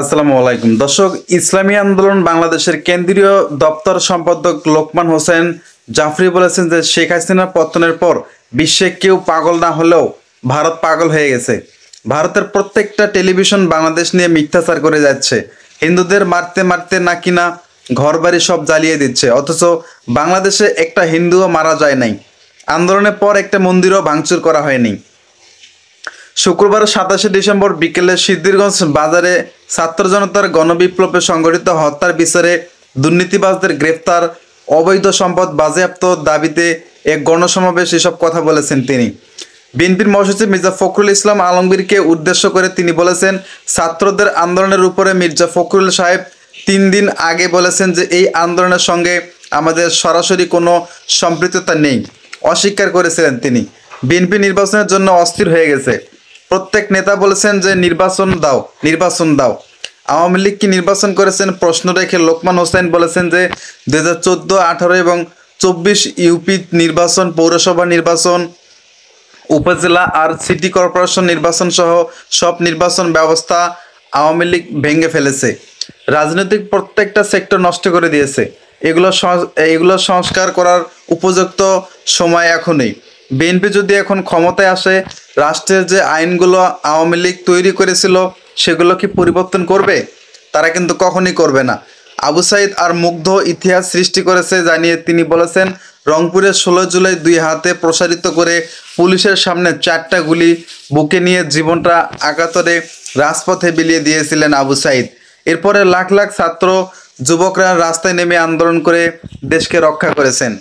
আসসালামু আলাইকুম দর্শক, ইসলামী আন্দোলন বাংলাদেশের কেন্দ্রীয় দপ্তর সম্পাদক লোকমান হোসেন জাফরি বলেছেন যে শেখ হাসিনার পতনের পর বিশ্বে কেউ পাগল না হলেও ভারত পাগল হয়ে গেছে। ভারতের প্রত্যেকটা টেলিভিশন বাংলাদেশ নিয়ে মিথ্যাচার করে যাচ্ছে। হিন্দুদের মারতে মারতে নাকি না ঘরবাড়ি সব জ্বালিয়ে দিচ্ছে, অথচ বাংলাদেশে একটা হিন্দুও মারা যায় নাই। আন্দোলনের পর একটা মন্দিরও ভাঙচুর করা হয়নি। শুক্রবার 27 ডিসেম্বর বিকেলে সিদ্ধিরগঞ্জ বাজারে ছাত্র জনতার গণবিপ্লবে সংঘটিত হত্যার বিচারে দুর্নীতিবাজদের গ্রেফতার, অবৈধ সম্পদ বাজেয়াপ্ত দাবিতে এক গণসমাবেশ এসব কথা বলেছেন তিনি। বিএনপির মহাসচিব মির্জা ফখরুল ইসলাম আলমগীরকে উদ্দেশ্য করে তিনি বলেছেন, ছাত্রদের আন্দোলনের উপরে মির্জা ফখরুল সাহেব 3 দিন আগে বলেছেন যে এই আন্দোলনের সঙ্গে আমাদের সরাসরি কোনো সম্পৃক্ততা নেই। অস্বীকার করেছিলেন তিনি। বিএনপি নির্বাচনের জন্য অস্থির হয়ে গেছে। প্রত্যেক নেতা বলেছেন যে নির্বাচন দাও, নির্বাচন দাও। আওয়ামী লীগ কি নির্বাচন করেছেন প্রশ্ন রেখে লোকমান হোসেন বলেছেন যে 2014, 18 এবং 24 ইউপি নির্বাচন, পৌরসভা নির্বাচন, উপজেলা আর সিটি কর্পোরেশন নির্বাচন সহ সব নির্বাচন ব্যবস্থা আওয়ামী লীগ ভেঙে ফেলেছে। রাজনৈতিক প্রত্যেকটা সেক্টর নষ্ট করে দিয়েছে। এগুলো সংস্কার করার উপযুক্ত সময় এখনই। বিএনপি যদি এখন ক্ষমতায় আসে, রাষ্ট্রের যে আইনগুলো আওয়ামী লীগ তৈরি করেছিল সেগুলো কি পরিবর্তন করবে? তারা কিন্তু কখনই করবে না। আবু সাইদ আর মুগ্ধ ইতিহাস সৃষ্টি করেছে জানিয়ে তিনি বলেছেন, রংপুরে 16 জুলাই 2 হাতে প্রসারিত করে পুলিশের সামনে 4টা গুলি বুকে নিয়ে জীবনটা একাত্তরে রাজপথে বিলিয়ে দিয়েছিলেন আবু সাইদ। এরপরে লাখ লাখ ছাত্র যুবকরা রাস্তায় নেমে আন্দোলন করে দেশকে রক্ষা করেছেন।